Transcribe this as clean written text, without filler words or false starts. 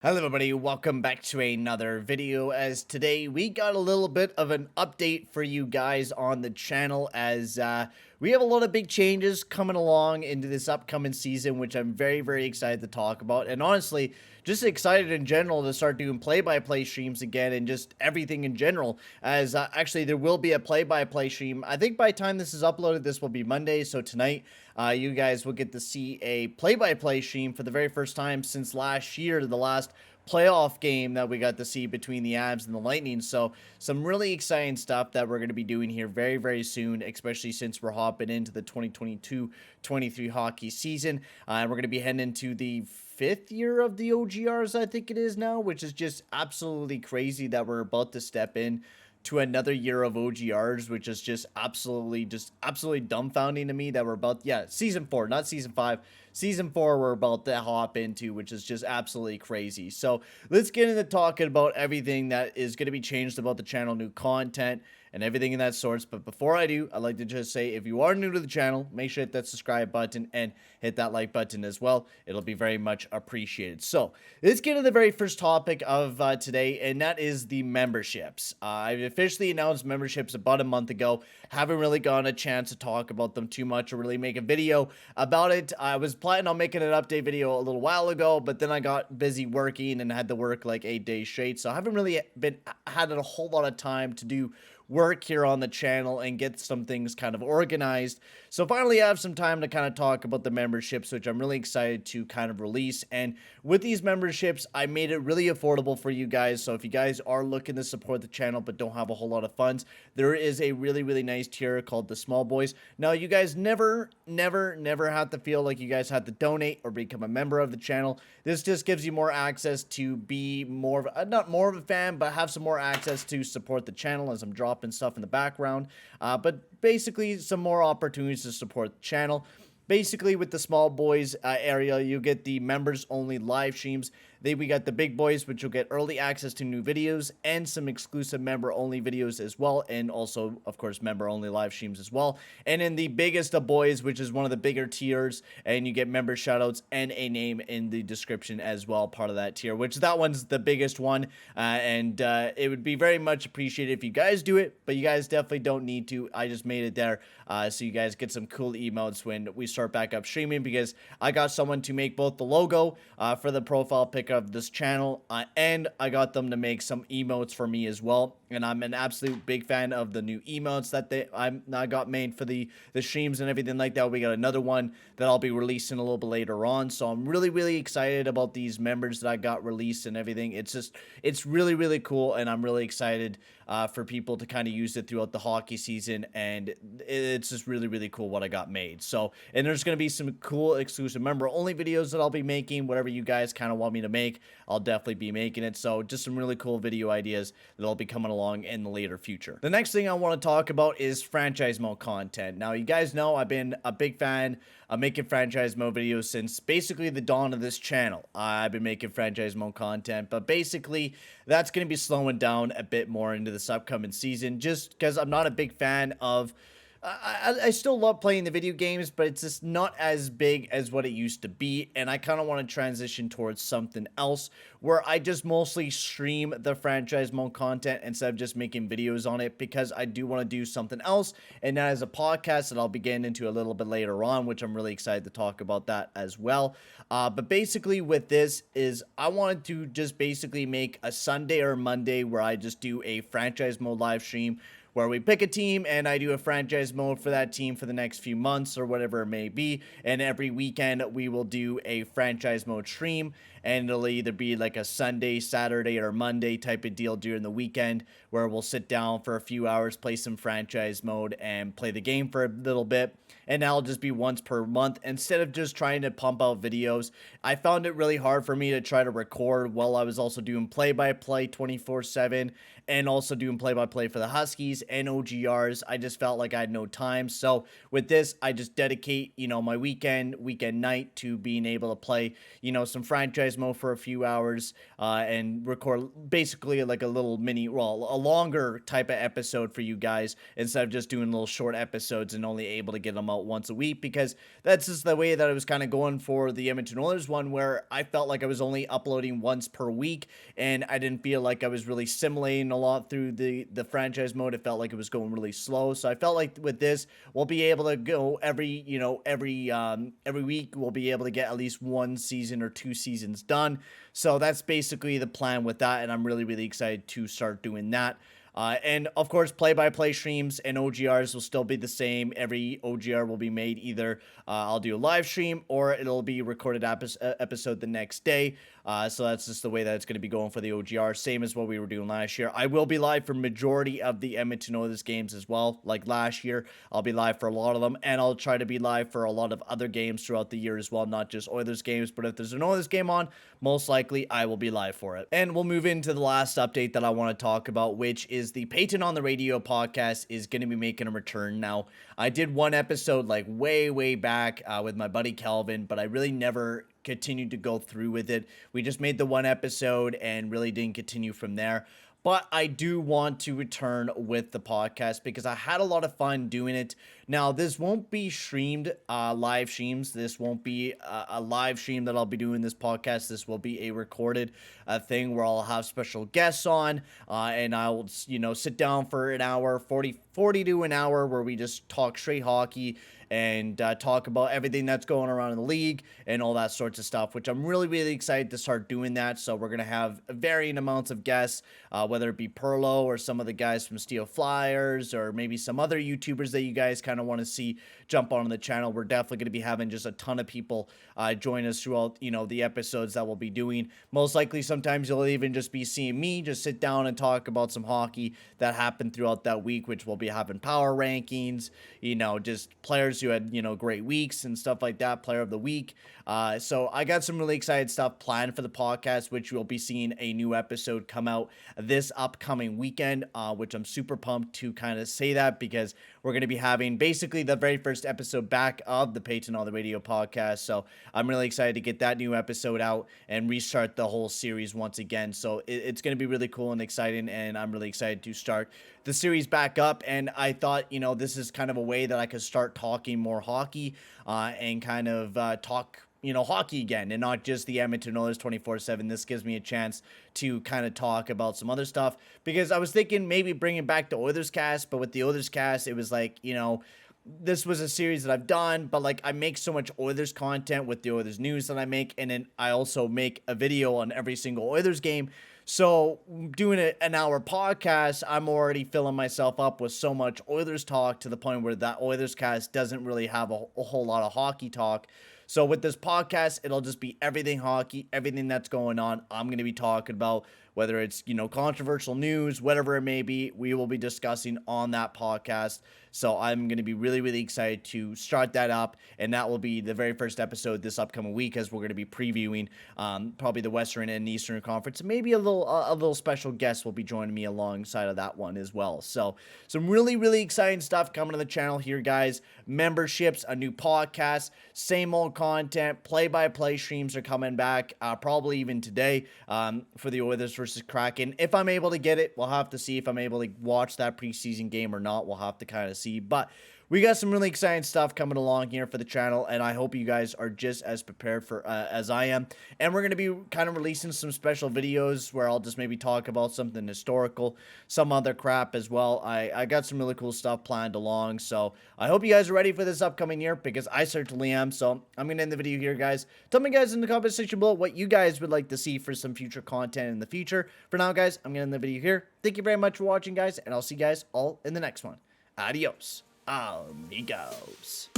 Hello everybody, welcome back to another video. As today we got a little bit of an update for you guys on the channel as we have a lot of big changes coming along into this upcoming season, which I'm very excited to talk about, and honestly just excited in general to start doing play-by-play streams again and just everything in general, as actually there will be a play-by-play stream. I think by the time this is uploaded, this will be Monday, so tonight you guys will get to see a play-by-play stream for the very first time since last year, the last playoff game that we got to see between the Avs and the Lightning. So some really exciting stuff that we're going to be doing here very soon, especially since we're hopping into the 2022-23 hockey season. We're going to be heading into the fifth year of the OGRs, I think it is now, which is just absolutely crazy that we're about to step in to another year of OGRs, which is just absolutely dumbfounding to me that we're about, yeah, season 4, not season 5. Season 4 we're about to hop into, which is just absolutely crazy. So let's get into talking about everything that is going to be changed about the channel, new content, and everything in that sorts. But before I do, I'd like to just say, if you are new to the channel, make sure to hit that subscribe button and hit that like button as well. It'll be very much appreciated. So let's get to the very first topic of today, and that is the memberships. I've officially announced memberships about a month ago. Haven't really gotten a chance to talk about them too much or really make a video about it. I was planning on making an update video a little while ago, but then I got busy working and had to work like 8 days straight, so I haven't really had a whole lot of time to do work here on the channel and get some things kind of organized. So finally I have some time to kind of talk about the memberships, which I'm really excited to kind of release. And with these memberships, I made it really affordable for you guys. So if you guys are looking to support the channel but don't have a whole lot of funds, there is a really nice tier called the Small Boys. Now you guys never have to feel like you guys have to donate or become a member of the channel. This just gives you more access to be more of not more of a fan, but have some more access to support the channel as I'm dropping stuff in the background, but basically some more opportunities to support the channel. Basically, with the Small Boys area, you get the members only live streams. We got the Big Boys, which you'll get early access to new videos and some exclusive member only videos as well, and also of course member only live streams as well. And in the biggest of boys, which is one of the bigger tiers, and you get member shoutouts and a name in the description as well, part of that tier, which that one's the biggest one. And it would be very much appreciated if you guys do it, but you guys definitely don't need to. I just made it there so you guys get some cool emotes when we start back up streaming, because I got someone to make both the logo for the profile pic of this channel, and I got them to make some emotes for me as well. And I'm an absolute big fan of the new emotes that I got made for the streams and everything like that. We got another one that I'll be releasing a little bit later on, so I'm really excited about these members that I got released and everything. It's really cool, and I'm really excited for people to kind of use it throughout the hockey season, and it's just really cool what I got made. So, and there's going to be some cool exclusive member only videos that I'll be making. Whatever you guys kind of want me to make, I'll definitely be making it. So just some really cool video ideas that'll be coming along in the later future. The next thing I want to talk about is franchise mode content. Now you guys know I've been a big fan of making franchise mode videos since basically the dawn of this channel. I've been making franchise mode content, but basically that's going to be slowing down a bit more into this upcoming season, just because I'm not a big fan of I still love playing the video games, but it's just not as big as what it used to be, and I kind of want to transition towards something else where I just mostly stream the franchise mode content instead of just making videos on it, because I do want to do something else, and that is a podcast that I'll be getting into a little bit later on, which I'm really excited to talk about that as well. But basically with this is I wanted to just basically make a Sunday or Monday where I just do a franchise mode live stream where we pick a team and I do a franchise mode for that team for the next few months or whatever it may be. And every weekend we will do a franchise mode stream, and it'll either be like a Sunday, Saturday, or Monday type of deal during the weekend where we'll sit down for a few hours, play some franchise mode, and play the game for a little bit. And that'll just be once per month instead of just trying to pump out videos. I found it really hard for me to try to record while I was also doing play-by-play 24/7 and also doing play-by-play for the Huskies and OGRs. I just felt like I had no time. So with this, I just dedicate, my weekend night to being able to play, some franchise franchise mode for a few hours and record basically like a little mini, well, a longer type of episode for you guys instead of just doing little short episodes and only able to get them out once a week, because that's just the way that I was kind of going for the Edmonton Oilers one, where I felt like I was only uploading once per week and I didn't feel like I was really simulating a lot through the franchise mode. It felt like it was going really slow. So I felt like with this, we'll be able to go every week. We'll be able to get at least one season or 2 seasons done. So that's basically the plan with that, and I'm really, really excited to start doing that. And of course, play-by-play streams and OGRs will still be the same. Every OGR will be made either I'll do a live stream or it'll be a recorded episode the next day. So that's just the way that it's going to be going for the OGR, same as what we were doing last year. I will be live for majority of the Edmonton Oilers games as well. Like last year, I'll be live for a lot of them, and I'll try to be live for a lot of other games throughout the year as well, not just Oilers games. But if there's an Oilers game on, most likely I will be live for it. And we'll move into the last update that I want to talk about, which is the Peyton on the Radio podcast is going to be making a return now. I did one episode like way back with my buddy Calvin, but I really never continued to go through with it. We just made the one episode and really didn't continue from there. But I do want to return with the podcast because I had a lot of fun doing it. Now, this won't be streamed, live streams. This won't be a live stream that I'll be doing this podcast. This will be a recorded thing where I'll have special guests on, and I'll, sit down for an hour, 40 to an hour, where we just talk straight hockey and talk about everything that's going around in the league and all that sorts of stuff, which I'm really, really excited to start doing that. So we're going to have varying amounts of guests, whether it be Perlo or some of the guys from Steel Flyers or maybe some other YouTubers that you guys kind of want to see jump on the channel. We're definitely going to be having just a ton of people join us throughout, the episodes that we'll be doing. Most likely sometimes you'll even just be seeing me just sit down and talk about some hockey that happened throughout that week, which we'll be having power rankings, just players who had, great weeks and stuff like that, player of the week. So I got some really excited stuff planned for the podcast, which you'll be seeing a new episode come out this upcoming weekend, which I'm super pumped to kind of say that, because we're going to be having basically the very first episode back of the Peyton on the Radio podcast. So I'm really excited to get that new episode out and restart the whole series once again. So it's going to be really cool and exciting, and I'm really excited to start the series back up. And I thought, this is kind of a way that I could start talking more hockey and kind of talk hockey again, and not just the Edmonton Oilers 24/7. This gives me a chance to kind of talk about some other stuff, because I was thinking maybe bringing back the Oilers cast, but with the Oilers cast, it was like, this was a series that I've done, but like I make so much Oilers content with the Oilers news that I make, and then I also make a video on every single Oilers game. So doing an hour podcast, I'm already filling myself up with so much Oilers talk to the point where that Oilers cast doesn't really have a whole lot of hockey talk. So with this podcast, it'll just be everything hockey, everything that's going on. I'm going to be talking about, whether it's, controversial news, whatever it may be, we will be discussing on that podcast. So I'm going to be really, really excited to start that up. And that will be the very first episode this upcoming week, as we're going to be previewing probably the Western and Eastern Conference. And maybe a little special guest will be joining me alongside of that one as well. So some really, really exciting stuff coming to the channel here, guys. Memberships, a new podcast, same old content, play-by-play streams are coming back, probably even today for the Oilers versus Kraken. If I'm able to get it, we'll have to see if I'm able to watch that preseason game or not. We'll have to kind of see, but we got some really exciting stuff coming along here for the channel, and I hope you guys are just as prepared for as I am. And we're going to be kind of releasing some special videos where I'll just maybe talk about something historical, some other crap as well. I got some really cool stuff planned along, so I hope you guys are ready for this upcoming year, because I certainly am. So I'm going to end the video here, guys. Tell me, guys, in the comment section below what you guys would like to see for some future content in the future. For now, guys, I'm going to end the video here. Thank you very much for watching, guys, and I'll see you guys all in the next one. Adios, amigos.